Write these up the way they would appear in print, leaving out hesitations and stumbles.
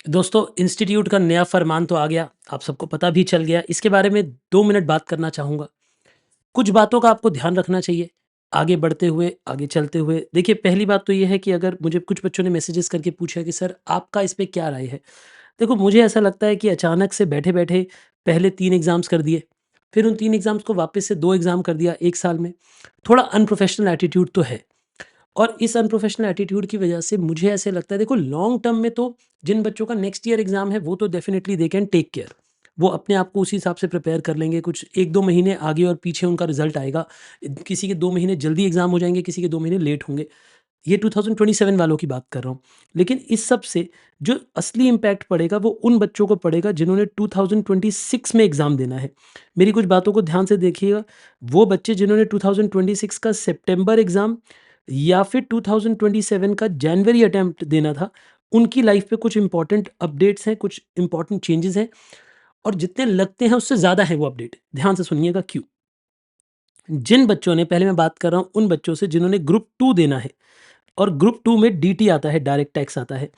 दोस्तों, इंस्टीट्यूट का नया फरमान तो आ गया, आप सबको पता भी चल गया। इसके बारे में 2 मिनट बात करना चाहूँगा। कुछ बातों का आपको ध्यान रखना चाहिए, आगे बढ़ते हुए, आगे चलते हुए। देखिए, पहली बात तो ये है कि अगर मुझे कुछ बच्चों ने मैसेजेस करके पूछा कि सर आपका इस पे क्या राय है? देखो, मुझे ऐसा लगता है कि अचानक से बैठे-बैठे पहले 3 एग्ज़ाम्स कर दिए, फिर उन 3 एग्ज़ाम्स को वापस से 2 एग्ज़ाम कर दिया 1 साल में। थोड़ा अनप्रोफेशनल एटीट्यूड तो है। और इस अनप्रोफेशनल एटीट्यूड की वजह से मुझे ऐसे लगता है, देखो लॉन्ग टर्म में तो जिन बच्चों का नेक्स्ट ईयर एग्जाम है वो तो definitely they can take care. वो अपने आप को उसी हिसाब से प्रिपेयर कर लेंगे। कुछ 1-2 महीने आगे और पीछे उनका रिजल्ट आएगा। किसी के 2 महीने जल्दी एग्जाम हो जाएँगे, किसी के 2 महीने लेट होंगे। ये 2027 वालों की बात कर रहा हूँ। लेकिन इस सब से जो असली इम्पैक्ट पड़ेगा वो उन बच्चों को पड़ेगा जिन्होंने 2026 में एग्ज़ाम देना है। मेरी कुछ बातों को ध्यान से देखिएगा। वो बच्चे जिन्होंने 2026 का सितंबर एग्ज़ाम या फिर 2027 का जनवरी अटेम्प्ट देना था, उनकी लाइफ़ पे कुछ इम्पोर्टेंट अपडेट्स हैं, कुछ इम्पोर्टेंट चेंजेज़ हैं और जितने लगते हैं उससे ज़्यादा है वो अपडेट। ध्यान से सुनिएगा क्यों? जिन बच्चों ने, पहले मैं बात कर रहा हूँ उन बच्चों से जिन्होंने ग्रुप 2 देना है और ग्रुप 2 में डीटी आता है, डायरेक्ट टैक्स आता है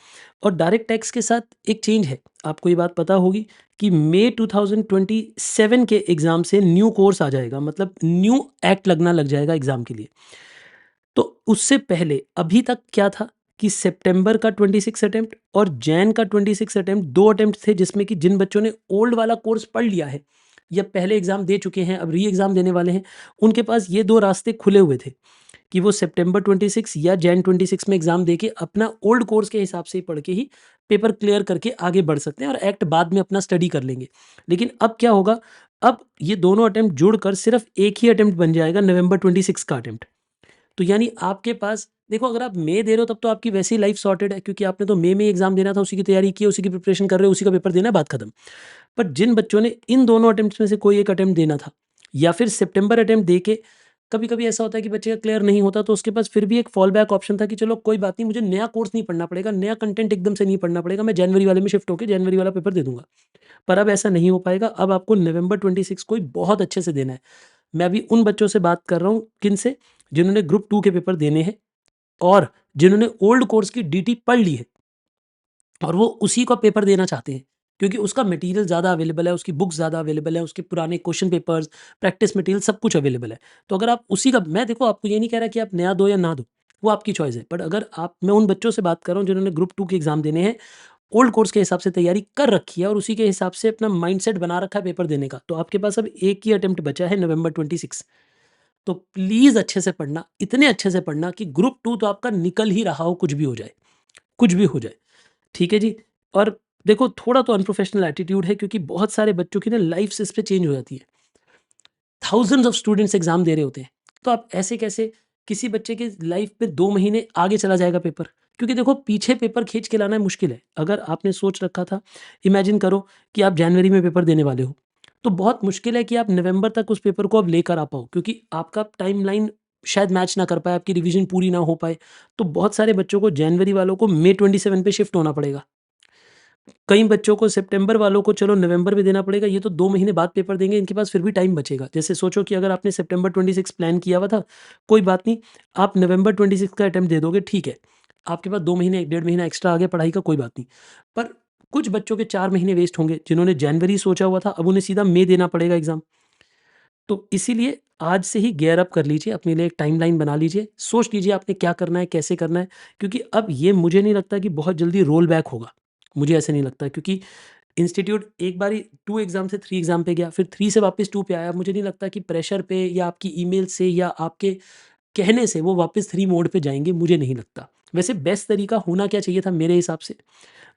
और डायरेक्ट टैक्स के साथ एक चेंज है। आपको ये बात पता होगी कि मई 2027 के एग्ज़ाम से न्यू कोर्स आ जाएगा, मतलब न्यू एक्ट लगना लग जाएगा एग्ज़ाम के लिए। तो उससे पहले अभी तक क्या था कि सितंबर का 26 अटेम्प्ट और जैन का 26 अटेम्प्ट, 2 अटेम्प्ट थे जिसमें कि जिन बच्चों ने ओल्ड वाला कोर्स पढ़ लिया है या पहले एग्ज़ाम दे चुके हैं, अब री एग्ज़ाम देने वाले हैं, उनके पास ये 2 रास्ते खुले हुए थे कि वो सितंबर 26 या जैन 26 में एग्ज़ाम देके अपना ओल्ड कोर्स के हिसाब से ही पढ़ के ही पेपर क्लियर करके आगे बढ़ सकते हैं और एक्ट बाद में अपना स्टडी कर लेंगे। लेकिन अब क्या होगा, अब ये दोनों अटेम्प्ट जुड़कर सिर्फ़ एक ही अटेम्प्ट बन जाएगा, नवंबर 26 का अटेम्प्ट। तो यानी आपके पास, देखो अगर आप मई दे रहे हो तब तो आपकी वैसे ही लाइफ सॉर्टेड है, क्योंकि आपने तो मई में ही एग्जाम देना था, उसी की तैयारी की है, उसी की प्रिपरेशन कर रहे हो, उसी का पेपर देना है, बात खत्म। पर जिन बच्चों ने इन दोनों अटेम्प्ट्स में से कोई एक अटेम्प्ट देना था या फिर सितंबर अटेम्प्ट दे के, कभी-कभी ऐसा होता है कि बच्चे का क्लियर नहीं होता तो उसके पास फिर भी एक फॉल बैक ऑप्शन था कि चलो कोई बात नहीं, मुझे नया कोर्स नहीं पढ़ना पड़ेगा, नया कंटेंट एकदम से नहीं पढ़ना पड़ेगा, मैं जनवरी वाले में शिफ्ट होके जनवरी वाला पेपर दे दूँगा। पर अब ऐसा नहीं हो पाएगा, अब आपको नवंबर 26 को ही बहुत अच्छे से देना है। मैं अभी उन बच्चों से बात कर रहा हूँ, किनसे? जिन्होंने ग्रुप 2 के पेपर देने हैं और जिन्होंने ओल्ड कोर्स की डीटी पढ़ ली है और वो उसी का पेपर देना चाहते हैं, क्योंकि उसका मटेरियल ज़्यादा अवेलेबल है, उसकी बुक्स ज़्यादा अवेलेबल है, उसके पुराने क्वेश्चन पेपर्स, प्रैक्टिस मटेरियल सब कुछ अवेलेबल है। तो अगर आप उसी का, मैं देखो आपको ये नहीं कह रहा कि आप नया दो या ना दो, वो आपकी चॉइस है। बट अगर आप, मैं उन बच्चों से बात कर रहा हूँ जिन्होंने ग्रुप 2 के एग्ज़ाम देने हैं, ओल्ड कोर्स के हिसाब से तैयारी कर रखी है और उसी के हिसाब से अपना माइंडसेट बना रखा है पेपर देने का। तो आपके पास अब एक ही अटेम्प्ट बचा है, नवंबर 26। तो प्लीज़ अच्छे से पढ़ना, इतने अच्छे से पढ़ना कि ग्रुप 2 तो आपका निकल ही रहा हो, कुछ भी हो जाए, कुछ भी हो जाए। ठीक है जी? और देखो, थोड़ा तो अनप्रोफेशनल एटीट्यूड है क्योंकि बहुत सारे बच्चों की ना लाइफ़्स इस पे चेंज हो जाती है। थाउज़ेंड्स ऑफ स्टूडेंट्स एग्ज़ाम दे रहे होते हैं। तो आप ऐसे कैसे, किसी बच्चे की लाइफ़ में 2 महीने आगे चला जाएगा पेपर? क्योंकि देखो, पीछे पेपर खींच के लाना मुश्किल है। अगर आपने सोच रखा था, इमेजिन करो कि आप जनवरी में पेपर देने वाले हो, तो बहुत मुश्किल है कि आप नवंबर तक उस पेपर को अब लेकर आ पाओ, क्योंकि आपका टाइमलाइन शायद मैच ना कर पाए, आपकी रिवीज़न पूरी ना हो पाए। तो बहुत सारे बच्चों को, जनवरी वालों को मई 27 पे शिफ्ट होना पड़ेगा। कई बच्चों को, सितंबर वालों को चलो नवंबर में देना पड़ेगा, ये तो 2 महीने बाद पेपर देंगे, इनके पास फिर भी टाइम बचेगा। जैसे सोचो कि अगर आपने सितंबर 26 प्लान किया हुआ था, कोई बात नहीं, आप नवंबर 26 का अटेम्प्ट दे दोगे, ठीक है। आपके पास 2 महीने, 1 डेढ़ महीना एक्स्ट्रा आ गया पढ़ाई का, कोई बात नहीं। पर कुछ बच्चों के 4 महीने वेस्ट होंगे, जिन्होंने जनवरी सोचा हुआ था, अब उन्हें सीधा मई देना पड़ेगा एग्ज़ाम। तो इसीलिए आज से ही गियर अप कर लीजिए, अपने लिए एक टाइमलाइन बना लीजिए, सोच लीजिए आपने क्या करना है, कैसे करना है, क्योंकि अब ये मुझे नहीं लगता कि बहुत जल्दी रोल बैक होगा। मुझे ऐसा नहीं लगता, क्योंकि इंस्टीट्यूट एक बारी 2 एग्ज़ाम से 3 एग्ज़ाम पे गया, फिर 3 से वापस 2 पे आया। मुझे नहीं लगता कि प्रेशर पे या आपकी ईमेल से या आपके कहने से वो वापस 3 मोड पे जाएँगे, मुझे नहीं लगता। वैसे बेस्ट तरीका होना क्या चाहिए था मेरे हिसाब से,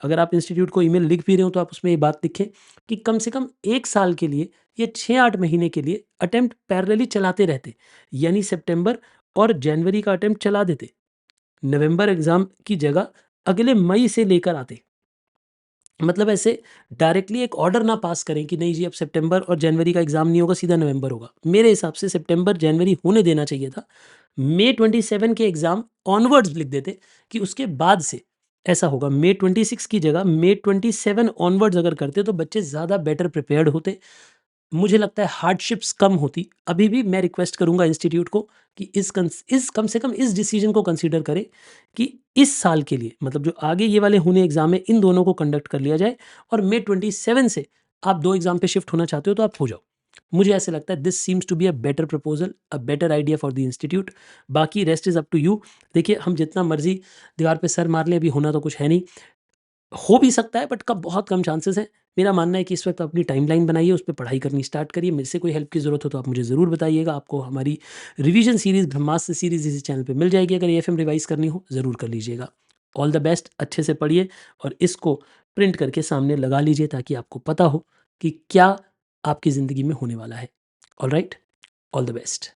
अगर आप इंस्टीट्यूट को ईमेल लिख भी रहे हो तो आप उसमें ये बात लिखें कि कम से कम 1 साल के लिए या 6-8 महीने के लिए अटेम्प्ट पैरेलली चलाते रहते। यानी सितंबर और जनवरी का अटेम्प्ट चला देते। नवंबर एग्ज़ाम की जगह अगले मई से लेकर आते। मतलब ऐसे डायरेक्टली एक ऑर्डर ना पास करें कि नहीं जी, अब सितंबर और जनवरी का एग्ज़ाम नहीं होगा, सीधा नवंबर होगा। मेरे हिसाब से सितंबर, जनवरी होने देना चाहिए था। मई 27 के एग्ज़ाम ऑनवर्ड्स लिख देते कि उसके बाद से ऐसा होगा। मई 26 की जगह मई 27 ऑनवर्ड्स अगर करते तो बच्चे ज़्यादा बेटर प्रिपेयर्ड होते। मुझे लगता है हार्डशिप्स कम होती। अभी भी मैं रिक्वेस्ट करूँगा इंस्टीट्यूट को कि इस कम से कम इस डिसीजन को कंसीडर करें कि इस साल के लिए, मतलब जो आगे ये वाले होने एग्जाम है, इन दोनों को कंडक्ट कर लिया जाए और मे 27 से आप 2 एग्जाम पे शिफ्ट होना चाहते हो तो आप हो जाओ। मुझे ऐसे लगता है this seems to be a better proposal, a better idea for the institute. बाकी rest is up to you. देखिए, हम जितना मर्जी दीवार पे सर मार लें, अभी होना तो कुछ है नहीं। हो भी सकता है बट कब बहुत कम चांसेस हैं। मेरा मानना है कि इस वक्त अपनी टाइमलाइन बनाइए, उस पे पढ़ाई करनी स्टार्ट करिए। मेरे से कोई हेल्प की ज़रूरत हो तो आप मुझे ज़रूर बताइएगा। आपको हमारी रिवीजन सीरीज़, ब्रह्मास्त्र सीरीज़ इसी चैनल पे मिल जाएगी। अगर एएफएम रिवाइज़ करनी हो ज़रूर कर लीजिएगा। ऑल द बेस्ट, अच्छे से पढ़िए और इसको प्रिंट करके सामने लगा लीजिए ताकि आपको पता हो कि क्या आपकी ज़िंदगी में होने वाला है। Alright, all the best.